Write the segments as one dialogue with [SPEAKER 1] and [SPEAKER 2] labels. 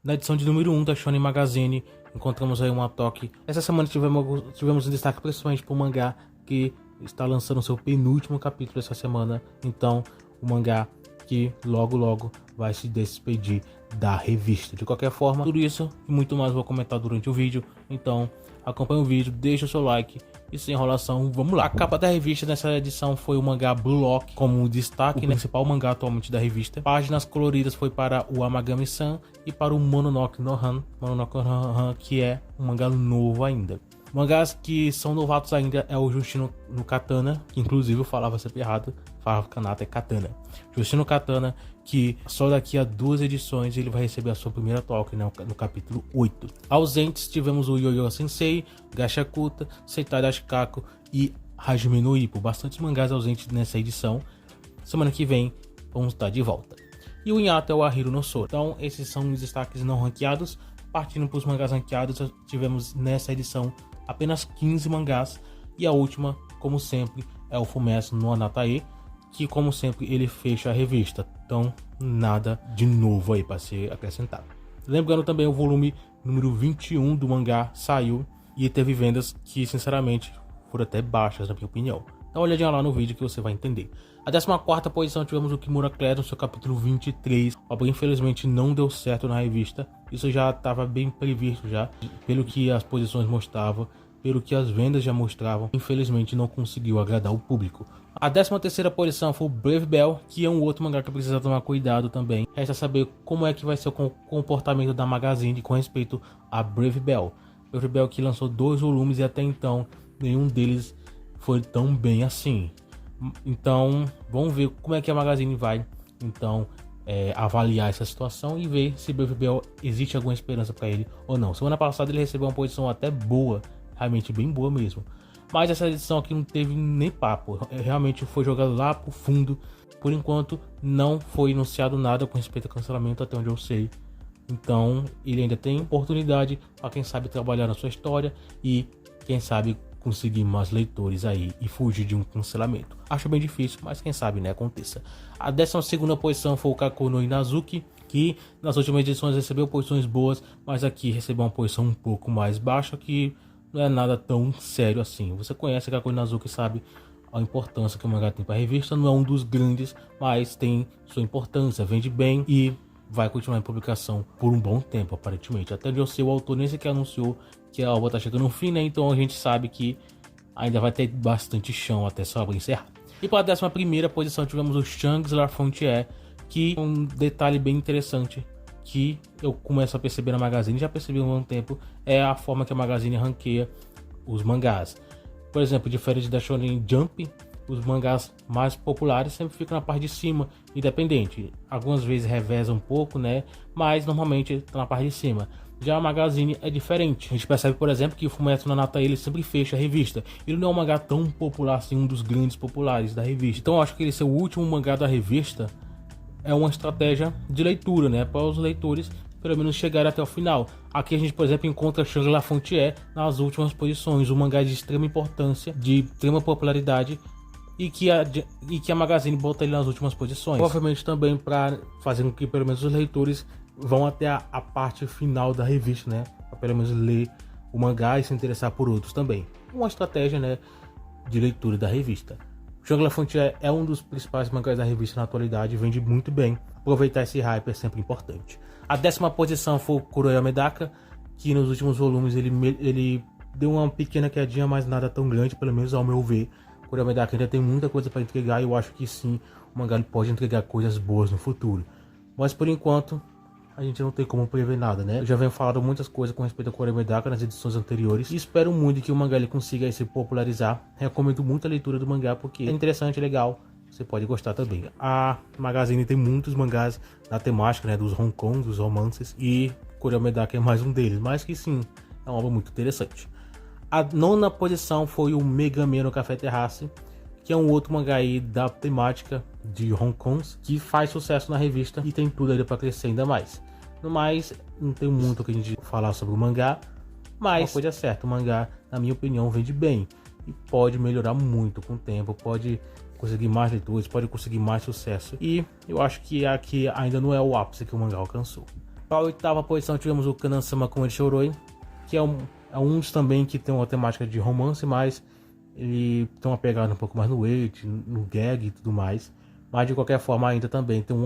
[SPEAKER 1] Na edição de número 1 da Shonen Magazine, encontramos aí uma toque. Essa semana tivemos um destaque principalmente para o mangá que está lançando seu penúltimo capítulo essa semana. Então, o mangá que logo vai se despedir da revista. De qualquer forma, tudo isso e muito mais vou comentar durante o vídeo. Então, acompanhe o vídeo, deixa o seu like e sem enrolação, vamos lá. A capa da revista nessa edição foi o mangá Blue Lock como destaque, o principal mangá atualmente da revista. Páginas coloridas foi para o Amagami-san e para o Mononoke no Han, que é um mangá novo ainda. Mangás que são novatos ainda é o Jushin no Katana, que inclusive eu falava sempre errado, falava Kanata é Katana. Jushin no Katana, que só daqui a 2 edições ele vai receber a sua primeira toque, né, no capítulo 8. Ausentes tivemos o Yo-Yo Sensei, Gashakuta, Seitai Ashikaku e Hajime no Ippo. Bastantes mangás ausentes nessa edição. Semana que vem vamos estar de volta. E o Inyato é o Ahiro no Sora. Então esses são os destaques não ranqueados. Partindo para os mangás ranqueados, tivemos nessa edição apenas 15 mangás, e a última, como sempre, é o Fumetsu no Anatae, que como sempre ele fecha a revista, então nada de novo aí para ser acrescentado. Lembrando também o volume número 21 do mangá saiu e teve vendas que sinceramente foram até baixas na minha opinião. Dá uma olhadinha lá no vídeo que você vai entender. A 14ª posição tivemos o Kimura Class no seu capítulo 23. A obra infelizmente não deu certo na revista. Isso já estava bem previsto já, pelo que as posições mostravam, pelo que as vendas já mostravam. Infelizmente não conseguiu agradar o público. A 13ª posição foi o Brave Bell, que é um outro mangá que precisa tomar cuidado também. Resta saber como é que vai ser o comportamento da Magazine com respeito a Brave Bell. Brave Bell que lançou 2 volumes e até então nenhum deles foi tão bem assim. Então vamos ver como é que a Magazine vai então avaliar essa situação e ver se Brave Bell existe alguma esperança para ele ou não. Semana passada ele recebeu uma posição até boa, realmente bem boa mesmo, mas essa edição aqui não teve nem papo, realmente foi jogado lá pro fundo. Por enquanto não foi anunciado nada com respeito ao cancelamento até onde eu sei. Então ele ainda tem oportunidade para quem sabe trabalhar na sua história e quem sabe conseguir mais leitores aí e fugir de um cancelamento. Acho bem difícil, mas quem sabe, né, aconteça. A 12ª posição foi o Kaku no Inazuki, que nas últimas edições recebeu posições boas, mas aqui recebeu uma posição um pouco mais baixa, que não é nada tão sério assim. Você conhece Kaku no Inazuki, sabe a importância que o mangá tem para a revista. Não é um dos grandes, mas tem sua importância, vende bem e vai continuar em publicação por um bom tempo, aparentemente. Até onde eu sei, o autor nem sequer anunciou que a obra está chegando no fim, né? Então a gente sabe que ainda vai ter bastante chão até essa obra encerrar. E para a 11ª posição tivemos o Shanks La Frontière, que um detalhe bem interessante que eu começo a perceber na Magazine, já percebi há um bom tempo, é a forma que a Magazine ranqueia os mangás. Por exemplo, diferente da Shonen Jump, os mangás mais populares sempre ficam na parte de cima, independente. Algumas vezes reveza um pouco, né? Mas normalmente está na parte de cima. Já a Magazine é diferente. A gente percebe, por exemplo, que o Fumetsu no Anatae ele sempre fecha a revista. Ele não é um mangá tão popular assim, um dos grandes populares da revista. Então eu acho que ele ser o último mangá da revista é uma estratégia de leitura, né? Para os leitores pelo menos chegar até o final. Aqui a gente, por exemplo, encontra Shanks La Frontière nas últimas posições. Um mangá de extrema importância, de extrema popularidade, e que a Magazine bota ele nas últimas posições. Provavelmente também para fazer com que pelo menos os leitores vão até a parte final da revista, né? Para pelo menos ler o mangá e se interessar por outros também. Uma estratégia, né, de leitura da revista. Shanks La Frontière é um dos principais mangás da revista na atualidade, vende muito bem. Aproveitar esse hype é sempre importante. A 10ª posição foi o Kuroya Medaka, que nos últimos volumes ele deu uma pequena quedinha, mas nada tão grande, pelo menos ao meu ver. Kuroya Medaka ainda tem muita coisa para entregar e eu acho que sim, o mangá pode entregar coisas boas no futuro. Mas por enquanto, a gente não tem como prever nada, né? Eu já venho falando muitas coisas com respeito ao Kuroya Medaka nas edições anteriores e espero muito que o mangá ele consiga aí se popularizar. Recomendo muito a leitura do mangá porque é interessante, legal. Você pode gostar também. A Magazine tem muitos mangás na temática, né, dos Hong Kong, dos romances, e Kuroya Medaka é mais um deles, mas que sim, é uma obra muito interessante. A 9ª posição foi o Megami no Café Terrace, que é um outro mangá aí da temática de Hong Kong, que faz sucesso na revista e tem tudo aí para crescer ainda mais. No mais, não tem muito o que a gente falar sobre o mangá, mas uma coisa é certa, o mangá, na minha opinião, vende bem e pode melhorar muito com o tempo, pode conseguir mais leitores, pode conseguir mais sucesso. E eu acho que aqui ainda não é o ápice que o mangá alcançou. Para a 8ª posição tivemos o Kanan-sama Komori Shoroi, que é um dos também que tem uma temática de romance, mas ele tem uma pegada um pouco mais no weight, no gag e tudo mais. Mas de qualquer forma ainda também tem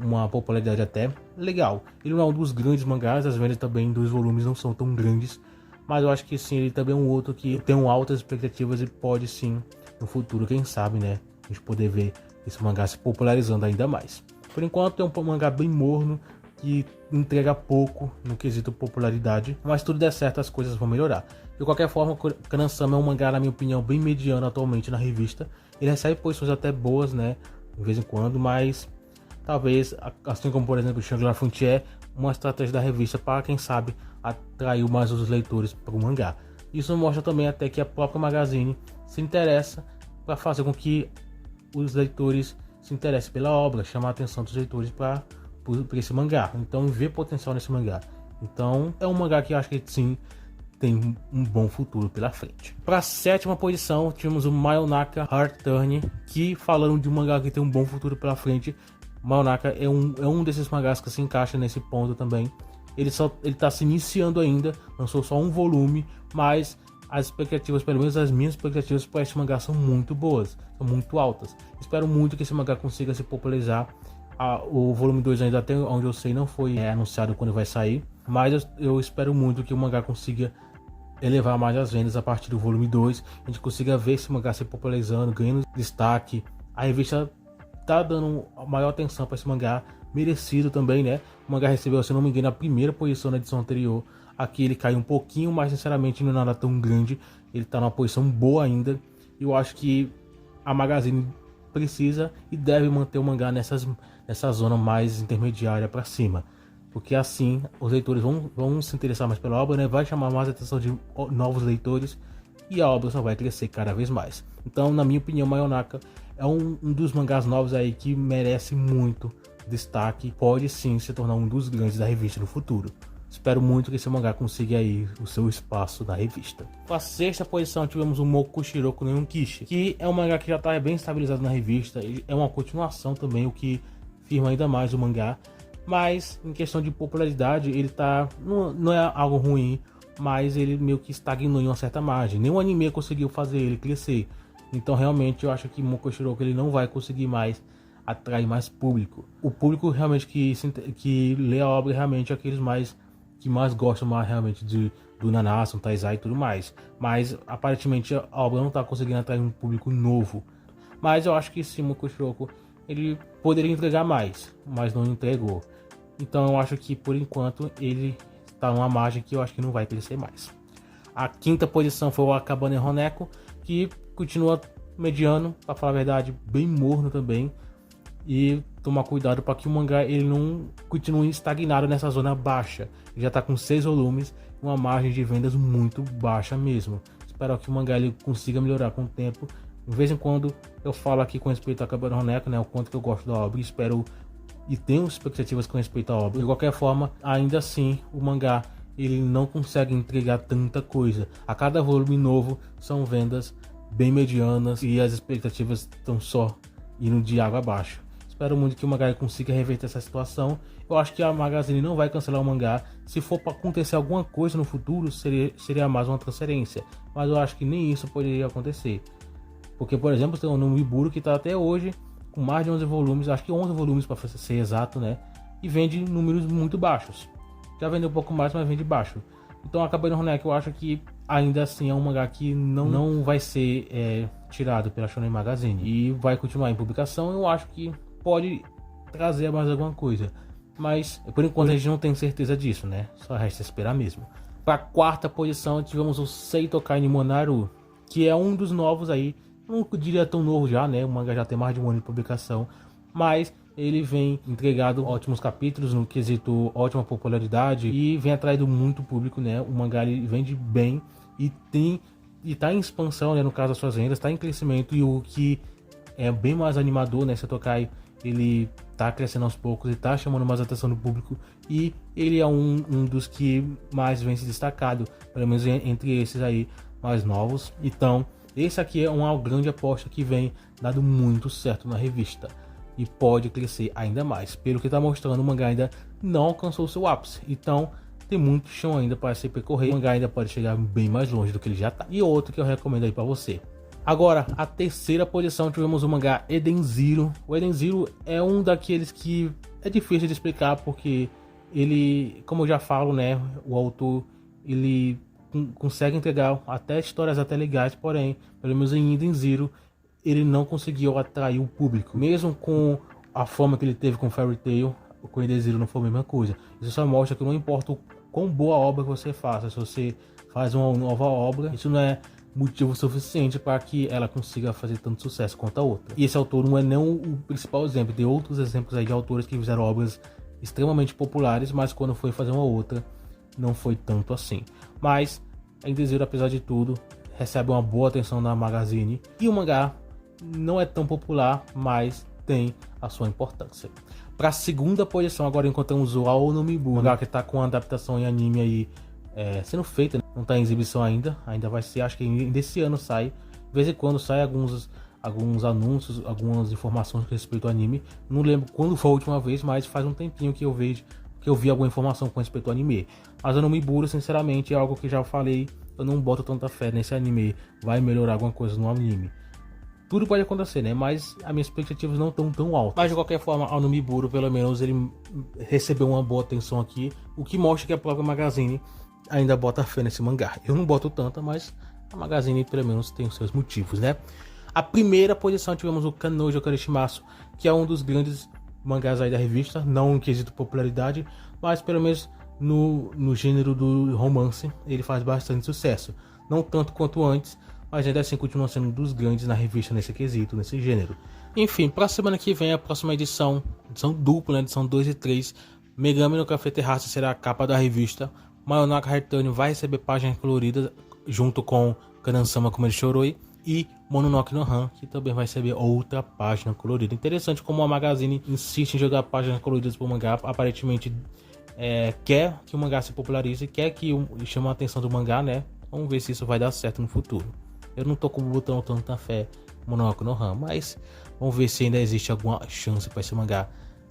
[SPEAKER 1] uma popularidade até legal. Ele não é um dos grandes mangás, as vendas também dos volumes não são tão grandes, mas eu acho que sim, ele também é um outro que tem altas expectativas e pode sim, no futuro, quem sabe, né, a gente poder ver esse mangá se popularizando ainda mais. Por enquanto é um mangá bem morno, que entrega pouco no quesito popularidade, mas se tudo der certo as coisas vão melhorar. De qualquer forma, Kanan-sama é um mangá, na minha opinião, bem mediano atualmente na revista. Ele recebe posições até boas, né, de vez em quando, mas talvez, assim como por exemplo o Shangri-La Frontier, uma estratégia da revista para, quem sabe, atrair mais os leitores para o mangá. Isso mostra também até que a própria Magazine se interessa para fazer com que os leitores se interessem pela obra, chamar a atenção dos leitores para esse mangá. Então vê potencial nesse mangá. Então é um mangá que eu acho que sim tem um bom futuro pela frente. Para a 7ª posição tivemos o Mayonaka Heart Turn, que falando de um mangá que tem um bom futuro pela frente. Mayonaka é um desses mangás que se encaixa nesse ponto também. Ele está se iniciando ainda, lançou só um volume, mas as expectativas, pelo menos as minhas expectativas para esse mangá são muito boas, são muito altas. Espero muito que esse mangá consiga se popularizar. O volume 2 ainda, até onde eu sei, não foi anunciado quando vai sair, mas eu espero muito que o mangá consiga elevar mais as vendas a partir do volume 2, a gente consiga ver esse mangá se popularizando, ganhando destaque. A revista tá dando maior atenção para esse mangá, merecido também, né? O mangá recebeu, se não me engano, a primeira posição na edição anterior. Aqui ele caiu um pouquinho, mas sinceramente não é nada tão grande, ele tá numa posição boa ainda. Eu acho que a Magazine precisa e deve manter o mangá nessa zona mais intermediária para cima, porque assim os leitores vão se interessar mais pela obra, né? Vai chamar mais a atenção de novos leitores e a obra só vai crescer cada vez mais. Então, na minha opinião, Mayonaka é um dos mangás novos aí que merece muito destaque, pode sim se tornar um dos grandes da revista no futuro. Espero muito que esse mangá consiga aí o seu espaço na revista. Com a 6ª posição tivemos o Mokushiroku no Yonkishi, que é um mangá que já está bem estabilizado na revista. É uma continuação também, o que firma ainda mais o mangá. Mas em questão de popularidade, ele tá não é algo ruim, mas ele meio que estagnou em uma certa margem. Nenhum anime conseguiu fazer ele crescer. Então realmente eu acho que Mokushiroku ele não vai conseguir mais atrair mais público. O público realmente que lê a obra realmente é aqueles que mais gostam mais realmente do Nanatsu, Taizai e tudo mais. Mas aparentemente a obra não está conseguindo atrair um público novo. Mas eu acho que sim, Mokushiroku ele poderia entregar mais, mas não entregou. Então eu acho que por enquanto ele está numa margem que eu acho que não vai crescer mais. A 5ª posição foi o Akabane Honeko, que continua mediano, para falar a verdade, bem morno também. E tomar cuidado para que o mangá ele não continue estagnado nessa zona baixa. Ele já está com 6 volumes, uma margem de vendas muito baixa mesmo. Espero que o mangá ele consiga melhorar com o tempo. De vez em quando eu falo aqui com respeito a Akabane Honeko, né, o quanto que eu gosto da obra, espero e tenho expectativas com respeito à obra. De qualquer forma, ainda assim, o mangá ele não consegue entregar tanta coisa. A cada volume novo são vendas bem medianas e as expectativas estão só indo de água abaixo. Espero muito que o mangá consiga reverter essa situação. Eu acho que a Magazine não vai cancelar o mangá. Se for para acontecer alguma coisa no futuro, seria mais uma transferência. Mas eu acho que nem isso poderia acontecer. Porque, por exemplo, tem o Nomiburo que está até hoje com mais de 11 volumes, acho que 11 volumes para ser exato, né? E vende números muito baixos. Já vendeu um pouco mais, mas vende baixo. Então a Akabane Honeko eu acho que ainda assim é um mangá que não vai ser tirado pela Shonen Magazine. E vai continuar em publicação. Eu acho que pode trazer mais alguma coisa. Mas por enquanto a gente não tem certeza disso, né? Só resta esperar mesmo. Para a 4ª posição tivemos o Seitokai ni Monaru, que é um dos novos aí. Não diria tão novo já, né? O mangá já tem mais de um ano de publicação. Mas ele vem entregado ótimos capítulos no quesito ótima popularidade e vem atraindo muito público, né? O mangá ele vende bem e tá em expansão, né? No caso das suas vendas, tá em crescimento, e o que é bem mais animador, né? Seitokai ele tá crescendo aos poucos e tá chamando mais atenção do público, e ele é um dos que mais vem se destacado, pelo menos entre esses aí mais novos. Então esse aqui é uma grande aposta que vem dado muito certo na revista. e pode crescer ainda mais. Pelo que está mostrando, o mangá ainda não alcançou seu ápice, então tem muito chão ainda para se percorrer. O mangá ainda pode chegar bem mais longe do que ele já está. E outro que eu recomendo aí para você. Agora, a terceira posição, tivemos o mangá Eden Zero. O Eden Zero é um daqueles que é difícil de explicar, porque ele, como eu já falo, né, o autor, ele consegue entregar até histórias até legais, porém, pelo menos em Eden Zero, ele não conseguiu atrair o público. Mesmo com a forma que ele teve com Fairy Tail, com Eden Zero não foi a mesma coisa. Isso só mostra que não importa o quão boa obra você faça, se você faz uma nova obra, isso não é motivo suficiente para que ela consiga fazer tanto sucesso quanto a outra. E esse autor não é não o principal exemplo, tem outros exemplos aí de autores que fizeram obras extremamente populares, mas quando foi fazer uma outra, não foi tanto assim. Mas Eden Zero, apesar de tudo, recebe uma boa atenção na Magazine, e o mangá não é tão popular, mas tem a sua importância. Para a segunda posição, agora encontramos o Aonomibu, mangá que está com a adaptação em anime aí sendo feita, né? Não está em exibição ainda vai ser, acho que ainda esse ano sai. De vez em quando sai alguns anúncios, algumas informações a respeito ao anime. Não lembro quando foi a última vez, mas faz um tempinho que eu vi alguma informação com respeito ao anime. Mas Aonomibu, sinceramente, é algo que já falei, eu não boto tanta fé nesse anime, vai melhorar alguma coisa no anime. Tudo pode acontecer, né? Mas as minhas expectativas não estão tão altas. Mas de qualquer forma, Aonomibu, pelo menos, ele recebeu uma boa atenção aqui, o que mostra que a própria Magazine ainda bota fé nesse mangá. Eu não boto tanta, mas a Magazine pelo menos tem os seus motivos, né? A primeira posição tivemos o Kanojo Karishimasu, que é um dos grandes mangás aí da revista, não em quesito popularidade, mas pelo menos no gênero do romance ele faz bastante sucesso. Não tanto quanto antes, mas ainda assim continua sendo um dos grandes na revista nesse quesito, nesse gênero. Enfim, para a semana que vem, a próxima edição dupla, né, edição 2 e 3, Megami no Café Terrace será a capa da revista. Mayonaka Return vai receber páginas coloridas junto com Kanan-sama Como Ele Chorou, e Mononoke no Han, que também vai receber outra página colorida. Interessante como a Magazine insiste em jogar páginas coloridas para o mangá. Aparentemente quer que o mangá se popularize, quer que chame a atenção do mangá, né? Vamos ver se isso vai dar certo no futuro. Eu não tô botando tanta fé no Mononoke no Han, mas vamos ver se ainda existe alguma chance para esse mangá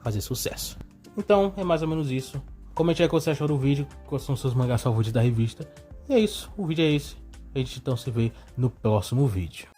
[SPEAKER 1] fazer sucesso. Então é mais ou menos isso. Comente aí o que você achou do vídeo, quais são os seus mangás favoritos da revista. E é isso, o vídeo é esse. A gente então se vê no próximo vídeo.